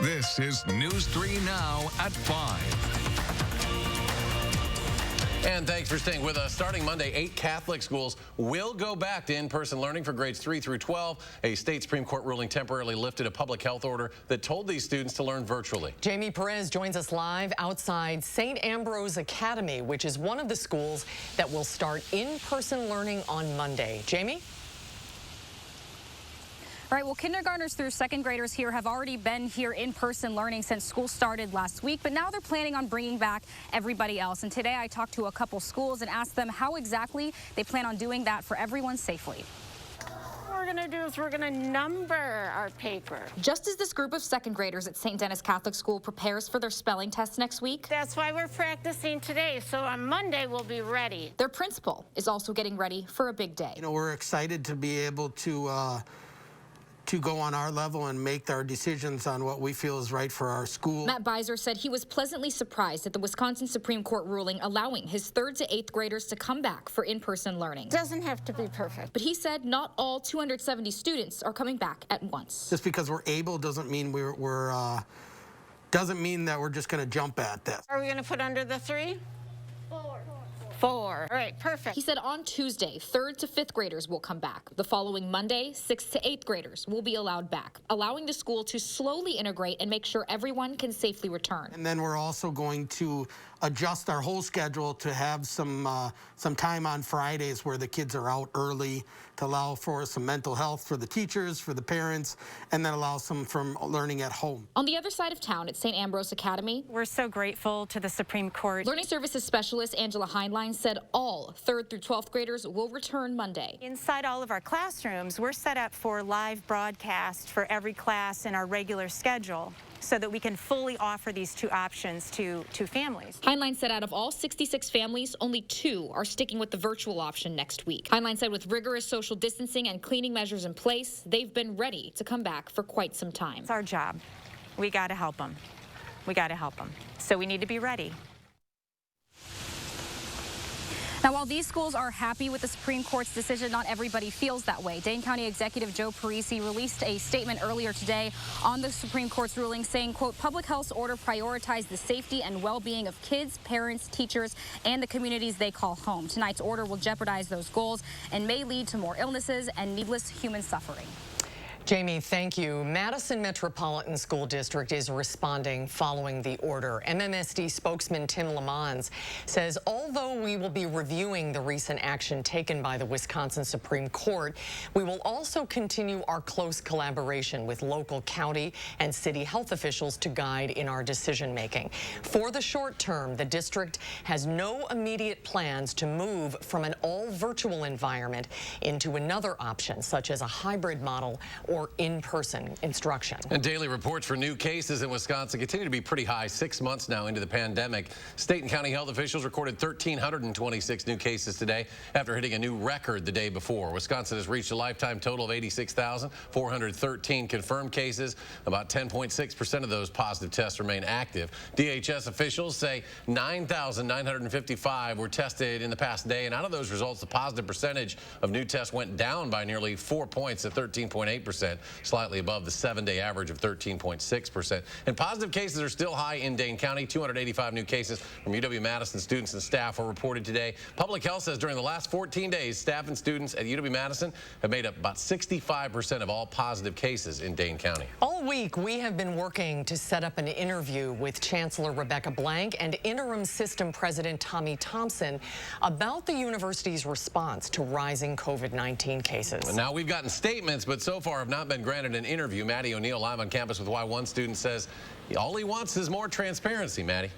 This is News 3 Now at 5. And thanks for staying with us. Starting Monday, 8 Catholic schools will go back to in-person learning for grades 3 through 12. A state Supreme Court ruling temporarily lifted a public health order that told these students to learn virtually. Jamie Perez joins us live outside St. Ambrose Academy, which is one of the schools that will start in-person learning on Monday. Jamie? All right, well, kindergartners through second graders here have already been here in-person learning since school started last week, but now they're planning on bringing back everybody else. And today I talked to a couple schools and asked them how exactly they plan on doing that for everyone safely. What we're going to do is we're going to number our paper. Just as this group of second graders at St. Denis Catholic School prepares for their spelling test next week, That's why we're practicing today, so on Monday we'll be ready. their principal is also getting ready for a big day. You know, we're excited to be able to go on our level and make our decisions on what we feel is right for our school. Matt Beiser said he was pleasantly surprised at the Wisconsin Supreme Court ruling allowing his 3rd to 8th graders to come back for in-person learning. Doesn't have to be perfect. But he said not all 270 students are coming back at once. Just because we're able doesn't mean doesn't mean that we're just going to jump at this. Are we going to put under the 3? 4. All right, perfect. He said on Tuesday, 3rd to 5th graders will come back. The following Monday, 6th to 8th graders will be allowed back, allowing the school to slowly integrate and make sure everyone can safely return. And then we're also going to adjust our whole schedule to have some time on Fridays where the kids are out early to allow for some mental health for the teachers, for the parents, and then allow some from learning at home. On the other side of town at St. Ambrose Academy, We're so grateful to the Supreme Court. Learning Services Specialist Angela Heinlein said all 3rd through 12th graders will return Monday. Inside all of our classrooms, we're set up for live broadcast for every class in our regular schedule so that we can fully offer these 2 options to families. Heinlein said out of all 66 families, only 2 are sticking with the virtual option next week. Heinlein said with rigorous social distancing and cleaning measures in place, they've been ready to come back for quite some time. It's our job. We got to help them. We got to help them. So we need to be ready. Now, while these schools are happy with the Supreme Court's decision, not everybody feels that way. Dane County Executive Joe Parisi released a statement earlier today on the Supreme Court's ruling saying, quote, public health's order prioritized the safety and well-being of kids, parents, teachers, and the communities they call home. Tonight's order will jeopardize those goals and may lead to more illnesses and needless human suffering. Jamie, thank you. Madison Metropolitan School District is responding following the order. MMSD spokesman Tim Lamons says although we will be reviewing the recent action taken by the Wisconsin Supreme Court, we will also continue our close collaboration with local county and city health officials to guide in our decision making. For the short term, the district has no immediate plans to move from an all virtual environment into another option, such as a hybrid model or in-person instruction. And daily reports for new cases in Wisconsin continue to be pretty high 6 months now into the pandemic. State and county health officials recorded 1,326 new cases today after hitting a new record the day before. Wisconsin has reached a lifetime total of 86,413 confirmed cases. About 10.6% of those positive tests remain active. DHS officials say 9,955 were tested in the past day, and out of those results, the positive percentage of new tests went down by nearly 4 points at 13.8%. Slightly above the 7-day average of 13.6%. And positive cases are still high in Dane County. 285 new cases from UW-Madison students and staff were reported today. Public Health says during the last 14 days, staff and students at UW-Madison have made up about 65% of all positive cases in Dane County. All week, we have been working to set up an interview with Chancellor Rebecca Blank and Interim System President Tommy Thompson about the university's response to rising COVID-19 cases. Now, we've gotten statements, but so far have not been granted an interview. Maddie O'Neill live on campus with why one student says all he wants is more transparency. Maddie.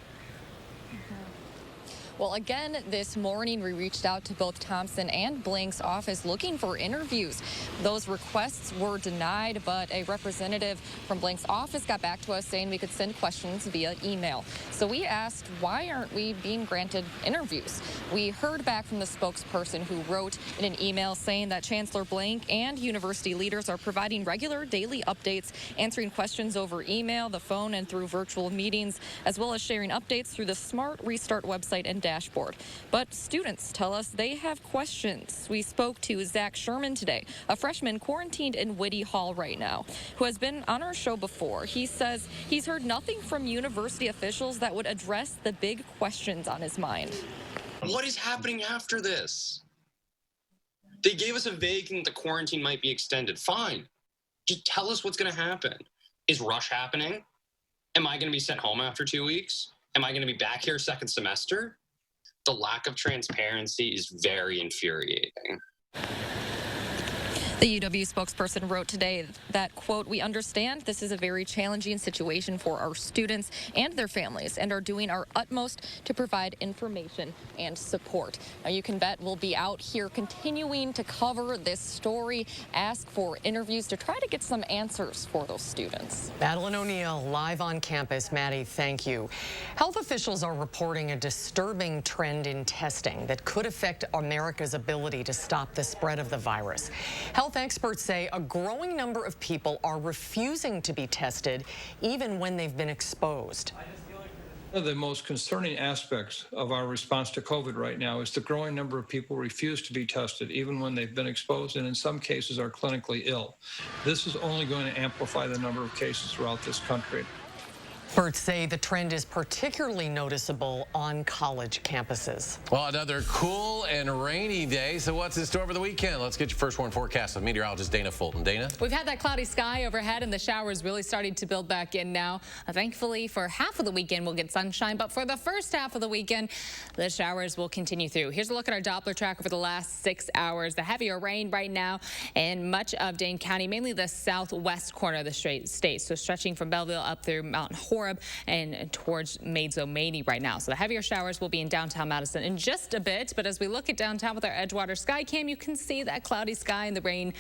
Well, again, this morning we reached out to both Thompson and Blank's office looking for interviews. Those requests were denied, but a representative from Blank's office got back to us saying we could send questions via email. So we asked, why aren't we being granted interviews? We heard back from the spokesperson who wrote in an email saying that Chancellor Blank and university leaders are providing regular daily updates, answering questions over email, the phone, and through virtual meetings, as well as sharing updates through the Smart Restart website and dashboard. But students tell us they have questions. We spoke to Zach Sherman today, a freshman quarantined in Whitty Hall right now, who has been on our show before. He says he's heard nothing from university officials that would address the big questions on his mind. What is happening after this? They gave us a vague thing that the quarantine might be extended. Fine. Just tell us what's going to happen. Is rush happening? Am I going to be sent home after 2 weeks? Am I going to be back here second semester? The lack of transparency is very infuriating. The UW spokesperson wrote today that, quote, "We understand this is a very challenging situation for our students and their families and are doing our utmost to provide information and support." Now, you can bet we'll be out here continuing to cover this story, ask for interviews to try to get some answers for those students. Madeline O'Neill live on campus. Maddie, thank you. Health officials are reporting a disturbing trend in testing that could affect America's ability to stop the spread of the virus. Health experts say a growing number of people are refusing to be tested even when they've been exposed. One of the most concerning aspects of our response to COVID right now is the growing number of people refuse to be tested even when they've been exposed and in some cases are clinically ill. This is only going to amplify the number of cases throughout this country. Experts say the trend is particularly noticeable on college campuses. Well, another cool and rainy day. So what's in store for the weekend? Let's get your first warn forecast with meteorologist Dana Fulton. Dana? We've had that cloudy sky overhead and the showers really starting to build back in now. Thankfully, for half of the weekend, we'll get sunshine. But for the first half of the weekend, the showers will continue through. Here's a look at our Doppler tracker for the last 6 hours. The heavier rain right now in much of Dane County, mainly the southwest corner of the state. So stretching from Belleville up through Mount Horeb and towards Maids-O-Mady right now. So the heavier showers will be in downtown Madison in just a bit. But as we look at downtown with our Edgewater sky cam, you can see that cloudy sky and the rain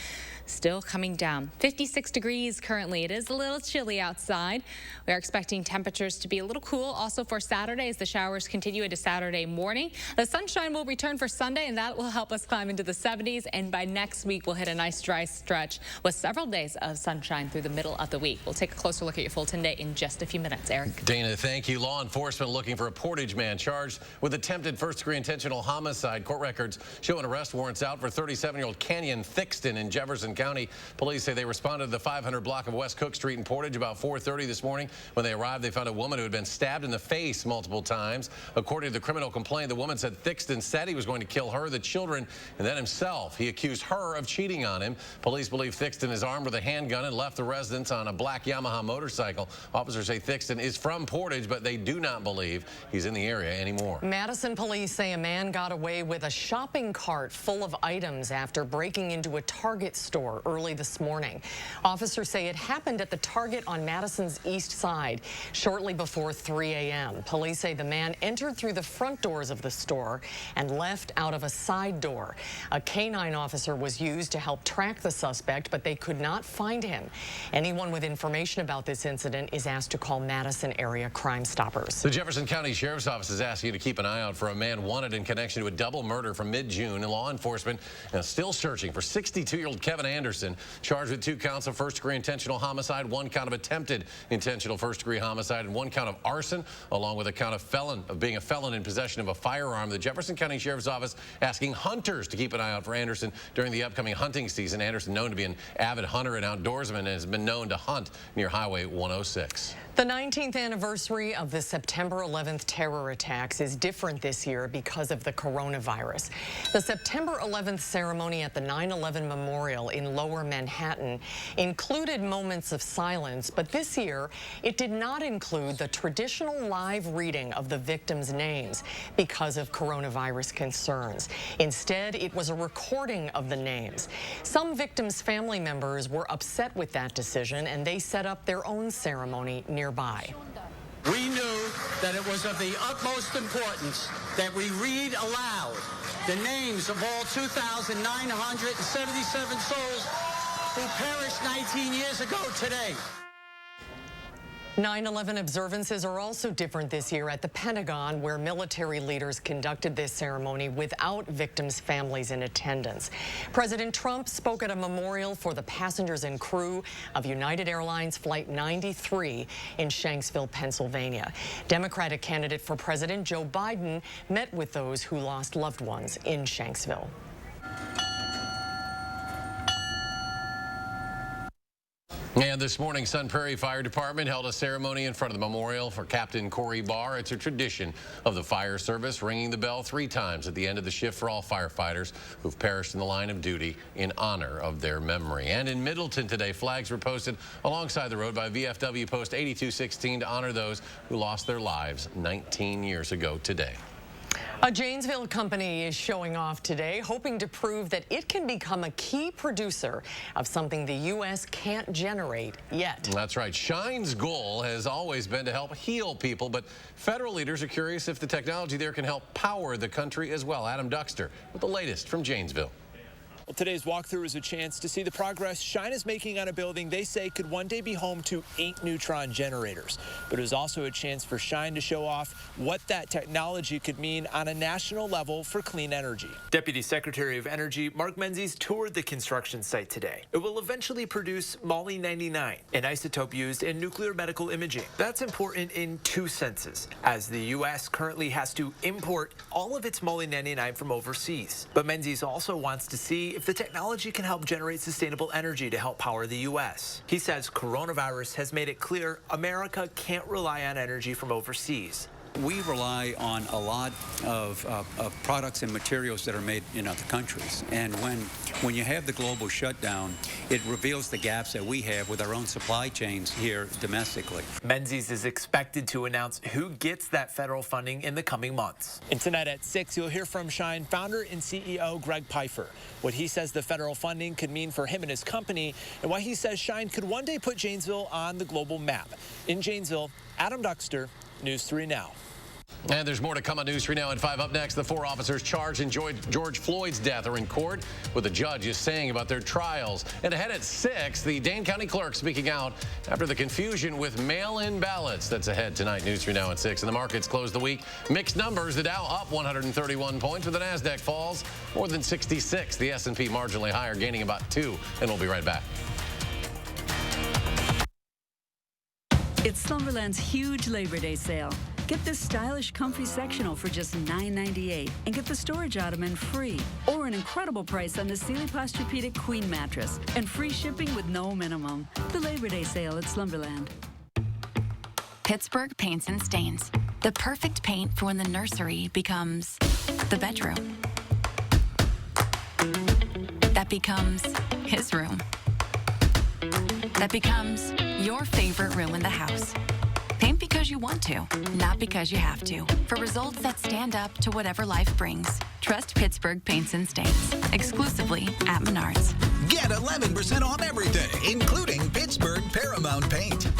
still coming down. 56 degrees currently. It is a little chilly outside. We are expecting temperatures to be a little cool also for Saturday as the showers continue into Saturday morning. The sunshine will return for Sunday, and that will help us climb into the 70s. And by next week, we'll hit a nice dry stretch with several days of sunshine through the middle of the week. We'll take a closer look at your full 10-day in just a few minutes. Eric. Dana, thank you. Law enforcement looking for a Portage man charged with attempted first-degree intentional homicide. Court records show an arrest warrants out for 37-year-old Canyon Thixton in Jefferson County. Police say they responded to the 500 block of West Cook Street in Portage about 4:30 this morning. When they arrived, they found a woman who had been stabbed in the face multiple times. According to the criminal complaint, the woman said Thixton said he was going to kill her, the children, and then himself. He accused her of cheating on him. Police believe Thixton is armed with a handgun and left the residence on a black Yamaha motorcycle. Officers say Thixton is from Portage, but they do not believe he's in the area anymore. Madison police say a man got away with a shopping cart full of items after breaking into a Target store early this morning. Officers say it happened at the Target on Madison's east side shortly before 3 a.m. Police say the man entered through the front doors of the store and left out of a side door. A canine officer was used to help track the suspect, but they could not find him. Anyone with information about this incident is asked to call Madison area Crime Stoppers. The Jefferson County Sheriff's Office is asking you to keep an eye out for a man wanted in connection to a double murder from mid-June. And law enforcement is still searching for 62-year-old Kevin Anderson, charged with 2 counts of first-degree intentional homicide, 1 count of attempted intentional first-degree homicide, and 1 count of arson, along with a count of being a felon in possession of a firearm. The Jefferson County Sheriff's Office asking hunters to keep an eye out for Anderson during the upcoming hunting season. Anderson, known to be an avid hunter and outdoorsman, and has been known to hunt near Highway 106. The 19th anniversary of the September 11th terror attacks is different this year because of the coronavirus. The September 11th ceremony at the 9/11 Memorial in Lower Manhattan included moments of silence, but this year it did not include the traditional live reading of the victims' names because of coronavirus concerns. Instead, it was a recording of the names. Some victims' family members were upset with that decision, and they set up their own ceremony nearby. We knew that it was of the utmost importance that we read aloud the names of all 2,977 souls who perished 19 years ago today. 9/11 observances are also different this year at the Pentagon, where military leaders conducted this ceremony without victims' families in attendance. President Trump spoke at a memorial for the passengers and crew of United Airlines Flight 93 in Shanksville, Pennsylvania. Democratic candidate for president Joe Biden met with those who lost loved ones in Shanksville. And this morning, Sun Prairie Fire Department held a ceremony in front of the memorial for Captain Corey Barr. It's a tradition of the fire service, ringing the bell 3 times at the end of the shift for all firefighters who've perished in the line of duty in honor of their memory. And in Middleton today, flags were posted alongside the road by VFW Post 8216 to honor those who lost their lives 19 years ago today. A Janesville company is showing off today, hoping to prove that it can become a key producer of something the U.S. can't generate yet. That's right. Shine's goal has always been to help heal people, but federal leaders are curious if the technology there can help power the country as well. Adam Duxter with the latest from Janesville. Well, today's walkthrough is a chance to see the progress Shine is making on a building they say could one day be home to 8 neutron generators. But it was also a chance for Shine to show off what that technology could mean on a national level for clean energy. Deputy Secretary of Energy Mark Menzies toured the construction site today. It will eventually produce Moly-99, an isotope used in nuclear medical imaging. That's important in 2 senses, as the U.S. currently has to import all of its Moly-99 from overseas. But Menzies also wants to see if the technology can help generate sustainable energy to help power the U.S. He says coronavirus has made it clear America can't rely on energy from overseas. We rely on a lot of products and materials that are made in other countries. And when you have the global shutdown, it reveals the gaps that we have with our own supply chains here domestically. Menzies is expected to announce who gets that federal funding in the coming months. And tonight at 6, you'll hear from Shine founder and CEO Greg Pfeiffer, what he says the federal funding could mean for him and his company, and why he says Shine could one day put Janesville on the global map. In Janesville, Adam Duxter, News 3 Now. And there's more to come on News 3 Now at 5. Up next, the 4 officers charged in George Floyd's death are in court, what the judge is saying about their trials. And ahead at 6, the Dane County clerk speaking out after the confusion with mail-in ballots. That's ahead tonight, News 3 Now at 6. And the markets close the week. Mixed numbers, the Dow up 131 points, with the NASDAQ falls more than 66. The S&P marginally higher, gaining about 2. And we'll be right back. It's Slumberland's huge Labor Day sale. Get this stylish, comfy sectional for just $9.98 and get the storage ottoman free, or an incredible price on the Sealy Posturepedic Queen mattress and free shipping with no minimum. The Labor Day sale at Slumberland. Pittsburgh Paints and Stains. The perfect paint for when the nursery becomes the bedroom. That becomes his room. That becomes your favorite room in the house. Paint because you want to, not because you have to. For results that stand up to whatever life brings. Trust Pittsburgh Paints and Stains. Exclusively at Menards. Get 11% off everything, including Pittsburgh Paramount Paint.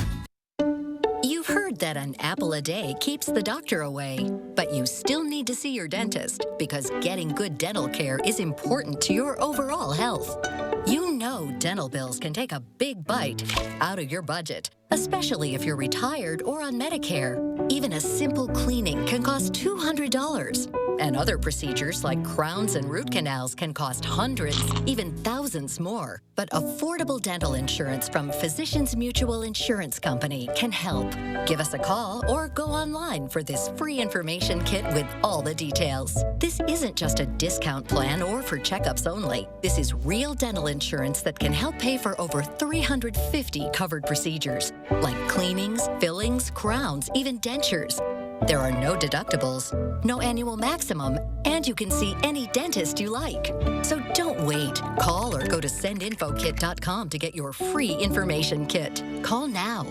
You've heard that an apple a day keeps the doctor away, but you still need to see your dentist because getting good dental care is important to your overall health. You know dental bills can take a big bite out of your budget, especially if you're retired or on Medicare. Even a simple cleaning can cost $200. And other procedures like crowns and root canals can cost hundreds, even thousands more. But affordable dental insurance from Physicians Mutual Insurance Company can help. Give us a call or go online for this free information kit with all the details. This isn't just a discount plan or for checkups only. This is real dental insurance that can help pay for over 350 covered procedures, like cleanings, fillings, crowns, even dentures. There are no deductibles, no annual maximum, and you can see any dentist you like. So don't wait. Call or go to sendinfokit.com to get your free information kit. Call now.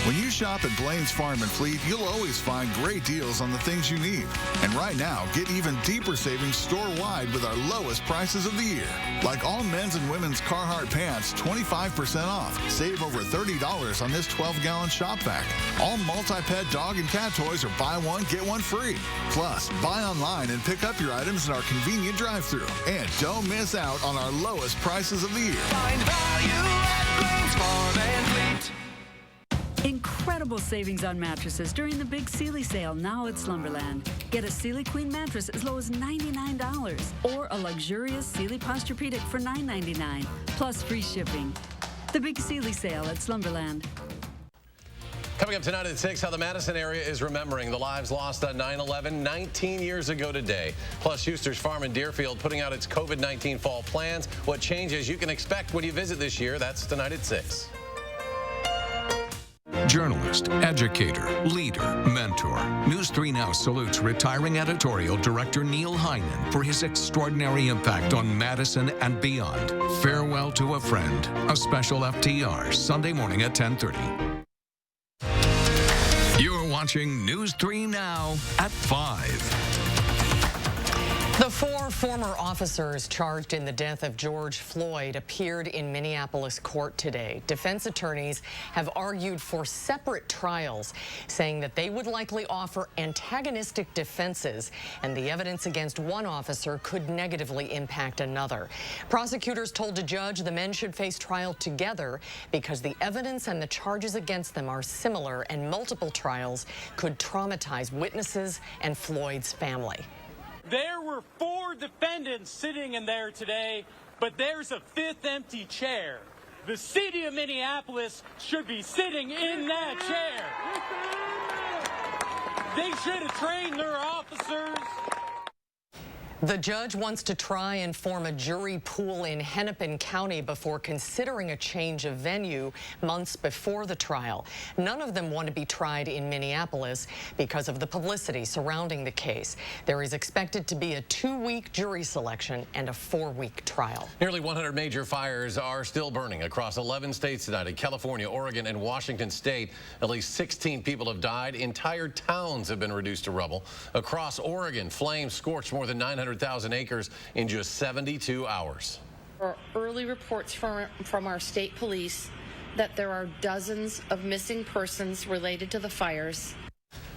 When you shop at Blaine's Farm and Fleet, you'll always find great deals on the things you need. And right now, get even deeper savings store-wide with our lowest prices of the year. Like all men's and women's Carhartt pants, 25% off. Save over $30 on this 12-gallon shop vac. All multi-pet dog and cat toys are buy one, get one free. Plus, buy online and pick up your items in our convenient drive-thru. And don't miss out on our lowest prices of the year. Find value at Blaine's Farm and Fleet. In incredible savings on mattresses during the big Sealy sale now at Slumberland. Get a Sealy Queen mattress as low as $99 or a luxurious Sealy Posturepedic for $9.99 plus free shipping. The big Sealy sale at Slumberland. Coming up tonight at 6, how the Madison area is remembering the lives lost on 9/11 19 years ago today. Plus, Schuster's Farm in Deerfield putting out its COVID-19 fall plans. What changes you can expect when you visit this year. That's tonight at 6. Journalist, educator, leader, mentor. News 3 Now salutes retiring editorial director Neil Heineman for his extraordinary impact on Madison and beyond. Farewell to a friend. A special FTR Sunday morning at 10:30. You're watching News 3 Now at 5. The 4 former officers charged in the death of George Floyd appeared in Minneapolis court today. Defense attorneys have argued for separate trials, saying that they would likely offer antagonistic defenses, and the evidence against one officer could negatively impact another. Prosecutors told a judge the men should face trial together because the evidence and the charges against them are similar, and multiple trials could traumatize witnesses and Floyd's family. There were 4 defendants sitting in there today, but there's a 5th empty chair. The city of Minneapolis should be sitting in that chair. They should have trained their officers. The judge wants to try and form a jury pool in Hennepin County before considering a change of venue months before the trial. None of them want to be tried in Minneapolis because of the publicity surrounding the case. There is expected to be a 2-week jury selection and a 4-week trial. Nearly 100 major fires are still burning across 11 states tonight. In California, Oregon, and Washington state, at least 16 people have died. Entire towns have been reduced to rubble. Across Oregon, flames scorched more than 900,000 acres in just 72 hours. Early reports from our state police that there are dozens of missing persons related to the fires.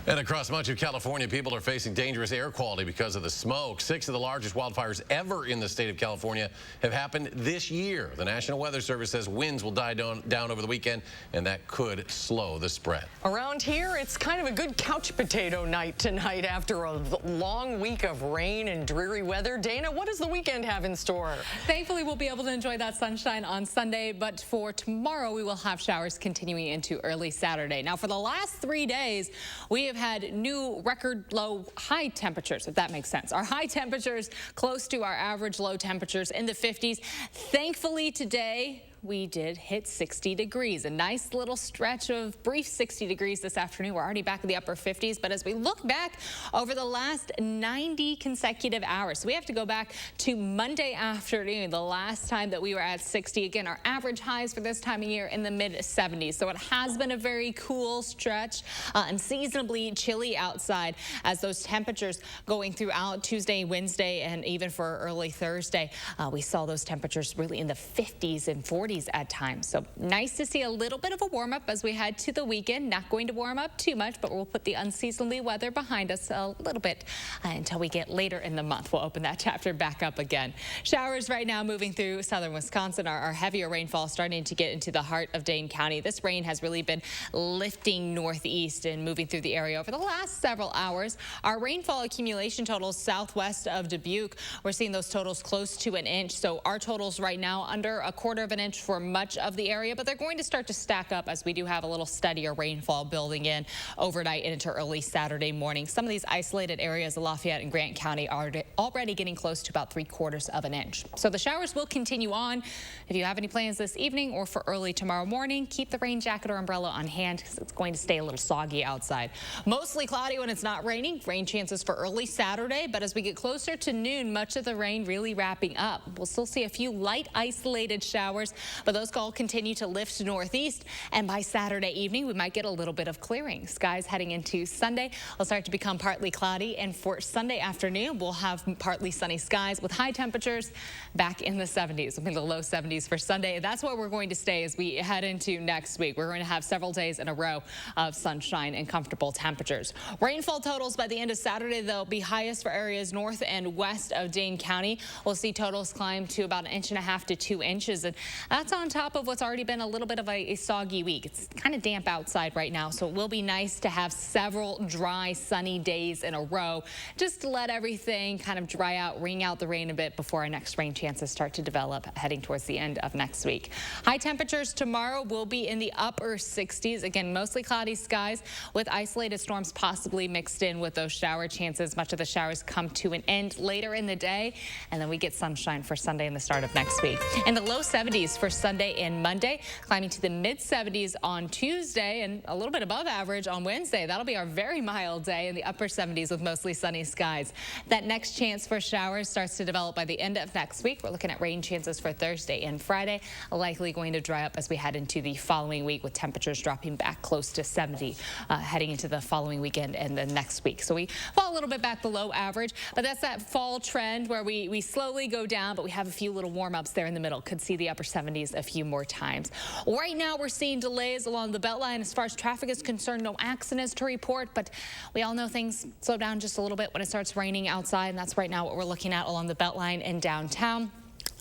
And across much of California, people are facing dangerous air quality because of the smoke. 6 of the largest wildfires ever in the state of California have happened this year. The National Weather Service says winds will die down over the weekend, and that could slow the spread. Around here, it's kind of a good couch potato night tonight after a long week of rain and dreary weather. Dana, what does the weekend have in store? Thankfully, we'll be able to enjoy that sunshine on Sunday, but for tomorrow, we will have showers continuing into early Saturday. Now, for the last 3 days, we have had new record low high temperatures, if that makes sense. Our high temperatures close to our average low temperatures in the 50s. Thankfully today, we did hit 60 degrees. A nice little stretch of brief 60 degrees this afternoon. We're already back in the upper 50s, but as we look back over the last 90 consecutive hours, so we have to go back to Monday afternoon, the last time that we were at 60. Again, our average highs for this time of year in the mid-70s. So it has been a very cool stretch, unseasonably chilly outside as those temperatures going throughout Tuesday, Wednesday, and even for early Thursday. We saw those temperatures really in the 50s and 40s at times. So nice to see a little bit of a warm up as we head to the weekend. Not going to warm up too much, but we'll put the unseasonably weather behind us a little bit until we get later in the month. We'll open that chapter back up again. Showers right now moving through southern Wisconsin. Our heavier rainfall starting to get into the heart of Dane County. This rain has really been lifting northeast and moving through the area over the last several hours. Our rainfall accumulation totals southwest of Dubuque, we're seeing those totals close to an inch. So our totals right now under a quarter of an inch for much of the area, but they're going to start to stack up as we do have a little steadier rainfall building in overnight into early Saturday morning. Some of these isolated areas of Lafayette and Grant County are already getting close to about 3/4 of an inch. So the showers will continue on. If you have any plans this evening or for early tomorrow morning, keep the rain jacket or umbrella on hand because it's going to stay a little soggy outside. Mostly cloudy when it's not raining. Rain chances for early Saturday, but as we get closer to noon, much of the rain really wrapping up. We'll still see a few light isolated showers, but those all continue to lift northeast, and by Saturday evening, we might get a little bit of clearing. Skies heading into Sunday will start to become partly cloudy, and for Sunday afternoon, we'll have partly sunny skies with high temperatures back in the 70s. We'll be in the low 70s for Sunday. That's where we're going to stay as we head into next week. We're going to have several days in a row of sunshine and comfortable temperatures. Rainfall totals by the end of Saturday, they'll be highest for areas north and west of Dane County. We'll see totals climb to about 1.5 to 2 inches, and that's That's on top of what's already been a little bit of a soggy week. It's kind of damp outside right now, so it will be nice to have several dry, sunny days in a row just to let everything kind of dry out, wring out the rain a bit before our next rain chances start to develop heading towards the end of next week. High temperatures tomorrow will be in the upper 60s. Again, mostly cloudy skies with isolated storms possibly mixed in with those shower chances. Much of the showers come to an end later in the day, and then we get sunshine for Sunday and the start of next week. In the low 70s for Sunday and Monday, climbing to the mid 70s on Tuesday and a little bit above average on Wednesday. That'll be our very mild day in the upper 70s with mostly sunny skies. That next chance for showers starts to develop by the end of next week. We're looking at rain chances for Thursday and Friday, likely going to dry up as we head into the following week with temperatures dropping back close to 70 heading into the following weekend and the next week. So we fall a little bit back below average, but that's that fall trend where we slowly go down, but we have a few little warm-ups there in the middle. Could see the upper 70s a few more times. Right now we're seeing delays along the Beltline as far as traffic is concerned. No accidents to report, but we all know things slow down just a little bit when it starts raining outside, and that's right now what we're looking at along the Beltline and downtown.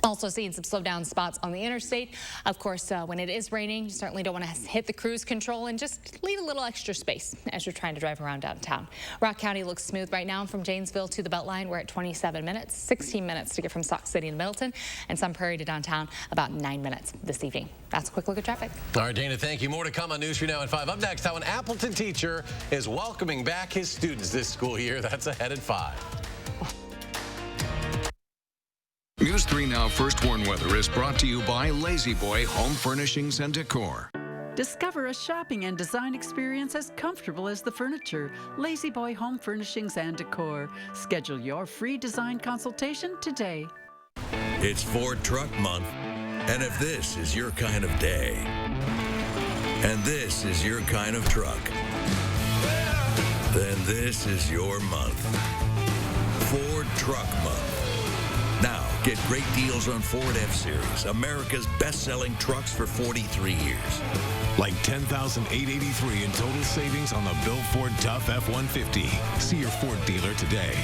Also seeing some slowdown spots on the interstate. Of course, when it is raining, you certainly don't want to hit the cruise control, and just leave a little extra space as you're trying to drive around downtown. Rock County looks smooth right now. From Janesville to the Beltline, we're at 27 minutes, 16 minutes to get from Sauk City to Middleton, and Sun Prairie to downtown, about 9 minutes this evening. That's a quick look at traffic. All right, Dana, thank you. More to come on News 3 Now at 5. Up next, how an Appleton teacher is welcoming back his students this school year. That's ahead at 5. News 3 Now First Warn Weather is brought to you by Lazy Boy Home Furnishings and Decor. Discover a shopping and design experience as comfortable as the furniture. Lazy Boy Home Furnishings and Decor. Schedule your free design consultation today. It's Ford Truck Month, and if this is your kind of day, and this is your kind of truck, then this is your month. Ford Truck Month. Now, get great deals on Ford F-Series, America's best-selling trucks for 43 years. Like $10,883 in total savings on the Bill Ford Tough F-150. See your Ford dealer today.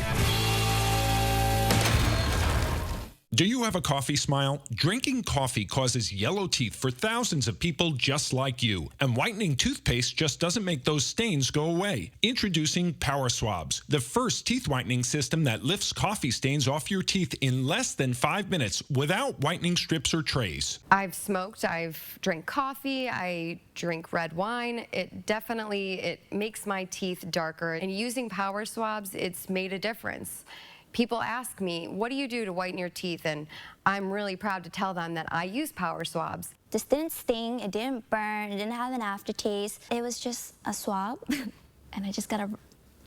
Do you have a coffee smile? Drinking coffee causes yellow teeth for thousands of people just like you. And whitening toothpaste just doesn't make those stains go away. Introducing Power Swabs, the first teeth whitening system that lifts coffee stains off your teeth in less than 5 minutes without whitening strips or trays. I've smoked, I've drank coffee, I drink red wine. It makes my teeth darker. And using Power Swabs, it's made a difference. People ask me, what do you do to whiten your teeth? And I'm really proud to tell them that I use Power Swabs. This didn't sting, it didn't burn, it didn't have an aftertaste. It was just a swab, and I just got to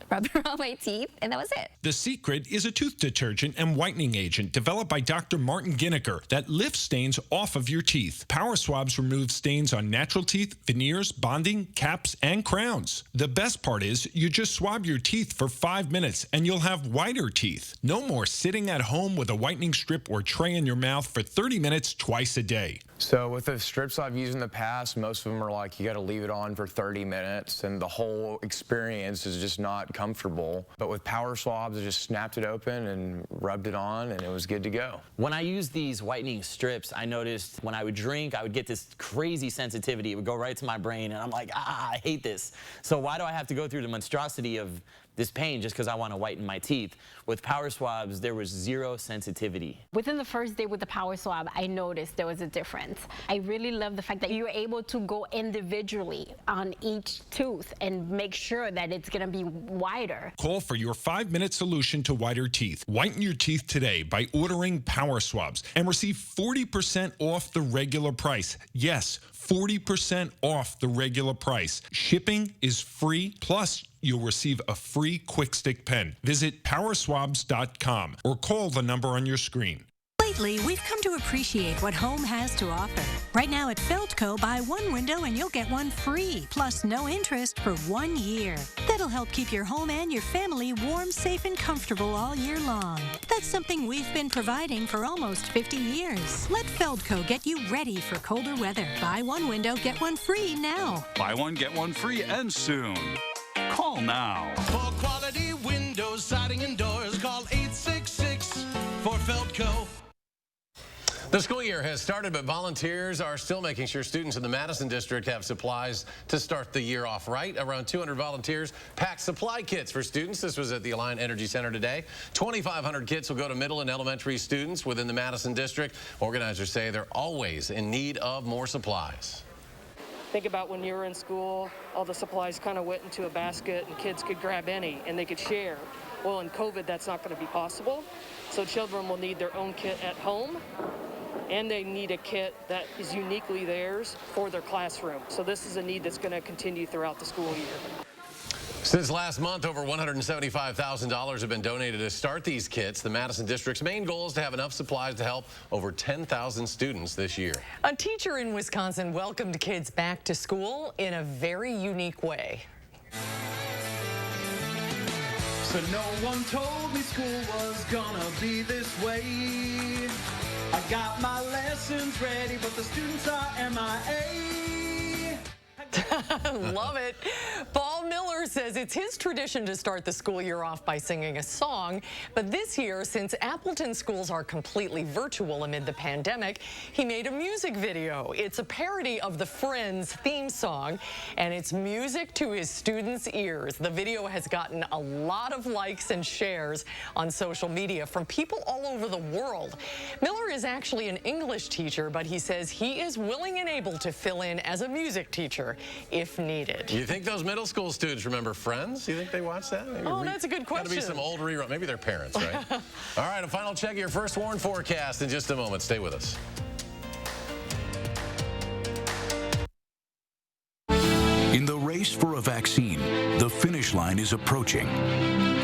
rub it on my teeth, and that was it. The Secret is a tooth detergent and whitening agent developed by Dr. Martin Ginniker that lifts stains off of your teeth. Power Swabs remove stains on natural teeth, veneers, bonding, caps, and crowns. The best part is you just swab your teeth for 5 minutes and you'll have whiter teeth. No more sitting at home with a whitening strip or tray in your mouth for 30 minutes twice a day. So with the strips I've used in the past, most of them are like you got to leave it on for 30 minutes and the whole experience is just not comfortable. But with Power Swabs, I just snapped it open and rubbed it on and it was good to go. When I used these whitening strips, I noticed when I would drink, I would get this crazy sensitivity. It would go right to my brain and I'm like, I hate this. So why do I have to go through the monstrosity of this pain just because I want to whiten my teeth? With Power Swabs, there was zero sensitivity. Within the first day with the Power Swab, I noticed there was a difference. I really love the fact that you're able to go individually on each tooth and make sure that it's going to be wider. Call for your 5-minute solution to whiter teeth. Whiten your teeth today by ordering Power Swabs and receive 40% off the regular price. Yes, 40% off the regular price. Shipping is free, plus you'll receive a free Quick Stick pen. Visit powerswabs.com or call the number on your screen. Lately, we've come to appreciate what home has to offer. Right now at Feldco, buy one window and you'll get one free, plus no interest for 1 year. That'll help keep your home and your family warm, safe, and comfortable all year long. That's something we've been providing for almost 50 years. Let Feldco get you ready for colder weather. Buy one window, get one free now. Buy one, get one free, and soon. Call now. For quality windows, siding, and doors, call 866 for Feldco. The school year has started, but volunteers are still making sure students in the Madison district have supplies to start the year off right. Around 200 volunteers packed supply kits for students. This was at the Alliant Energy Center today. 2,500 kits will go to middle and elementary students within the Madison district. Organizers say they're always in need of more supplies. Think about when you were in school, all the supplies kind of went into a basket and kids could grab any and they could share. Well, in COVID, that's not going to be possible. So children will need their own kit at home, and they need a kit that is uniquely theirs for their classroom. So this is a need that's going to continue throughout the school year. Since last month, over $175,000 have been donated to start these kits. The Madison district's main goal is to have enough supplies to help over 10,000 students this year. A teacher in Wisconsin welcomed kids back to school in a very unique way. So no one told me school was gonna be this way. I got my lessons ready, but the students are MIA. Love it. Paul Miller says it's his tradition to start the school year off by singing a song. But this year, since Appleton schools are completely virtual amid the pandemic, he made a music video. It's a parody of the Friends theme song, and it's music to his students' ears. The video has gotten a lot of likes and shares on social media from people all over the world. Miller is actually an English teacher, but he says he is willing and able to fill in as a music teacher if needed. You think those middle school students remember Friends? You think they watch that? Maybe that's a good question. Gotta be some old rerun. Maybe their parents, right? All right, a final check of your first warn forecast in just a moment. Stay with us. In the race for a vaccine, the finish line is approaching.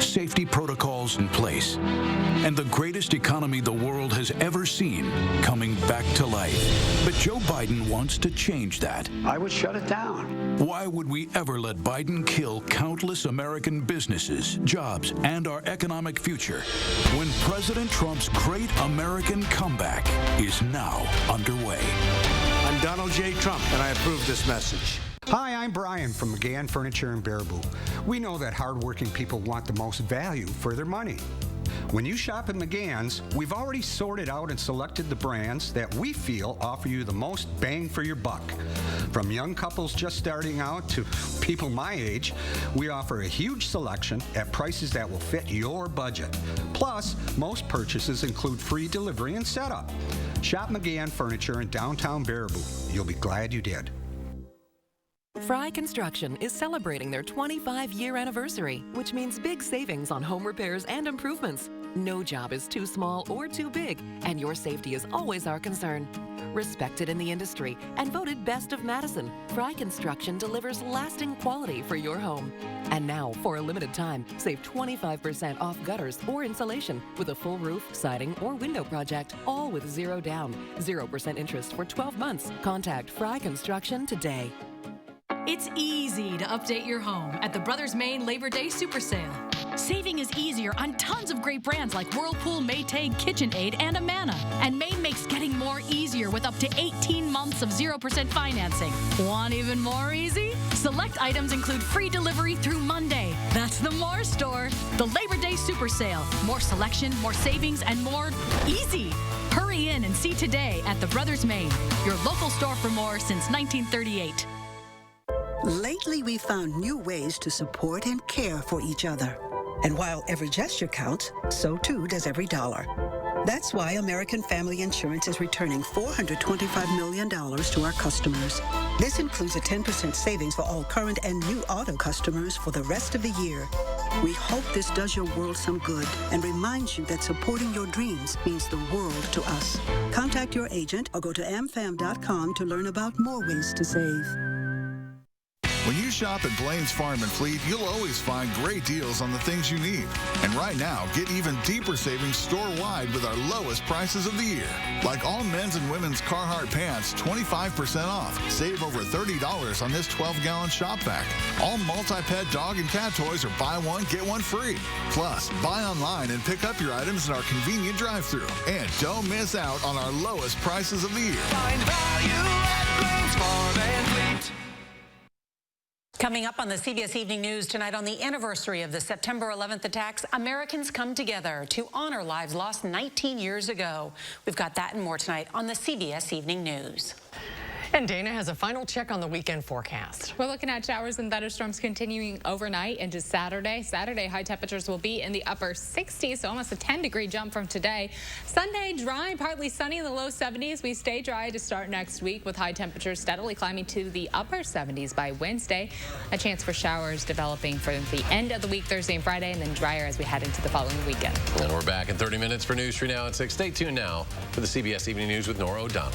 Safety protocols in place, and the greatest economy the world has ever seen coming back to life. But Joe Biden wants to change that. I would shut it down. Why would we ever let Biden kill countless American businesses, jobs, and our economic future when President Trump's great American comeback is now underway? I'm Donald J. Trump, and I approve this message. Hi, I'm Brian from McGann Furniture in Baraboo. We know that hardworking people want the most value for their money. When you shop at McGann's, we've already sorted out and selected the brands that we feel offer you the most bang for your buck. From young couples just starting out to people my age, we offer a huge selection at prices that will fit your budget. Plus, most purchases include free delivery and setup. Shop McGann Furniture in downtown Baraboo. You'll be glad you did. Fry Construction is celebrating their 25-year anniversary, which means big savings on home repairs and improvements. No job is too small or too big, and your safety is always our concern. Respected in the industry and voted Best of Madison, Fry Construction delivers lasting quality for your home. And now, for a limited time, save 25% off gutters or insulation with a full roof, siding, or window project, all with zero down, 0% interest for 12 months. Contact Fry Construction today. It's easy to update your home at the Brothers Maine Labor Day Super Sale. Saving is easier on tons of great brands like Whirlpool, Maytag, KitchenAid, and Amana. And Maine makes getting more easier with up to 18 months of 0% financing. Want even more easy? Select items include free delivery through Monday. That's the More Store. The Labor Day Super Sale. More selection, more savings, and more easy. Hurry in and see today at the Brothers Maine, your local store for more since 1938. Lately, we found new ways to support and care for each other. And while every gesture counts, so too does every dollar. That's why American Family Insurance is returning $425 million to our customers. This includes a 10% savings for all current and new auto customers for the rest of the year. We hope this does your world some good and reminds you that supporting your dreams means the world to us. Contact your agent or go to amfam.com to learn about more ways to save. When you shop at Blaine's Farm and Fleet, you'll always find great deals on the things you need. And right now, get even deeper savings store-wide with our lowest prices of the year. Like all men's and women's Carhartt pants, 25% off. Save over $30 on this 12-gallon shop vac. All multi-pet dog and cat toys are buy one, get one free. Plus, buy online and pick up your items in our convenient drive-thru. And don't miss out on our lowest prices of the year. Find value at Blaine's Farm and Fleet. Coming up on the CBS Evening News tonight, on the anniversary of the September 11th attacks, Americans come together to honor lives lost 19 years ago. We've got that and more tonight on the CBS Evening News. And Dana has a final check on the weekend forecast. We're looking at showers and thunderstorms continuing overnight into Saturday. Saturday, high temperatures will be in the upper 60s, so almost a 10-degree jump from today. Sunday, dry, partly sunny in the low 70s. We stay dry to start next week with high temperatures steadily climbing to the upper 70s by Wednesday. A chance for showers developing for the end of the week, Thursday and Friday, and then drier as we head into the following weekend. And we're back in 30 minutes for News 3 Now at 6. Stay tuned now for the CBS Evening News with Nora O'Donnell.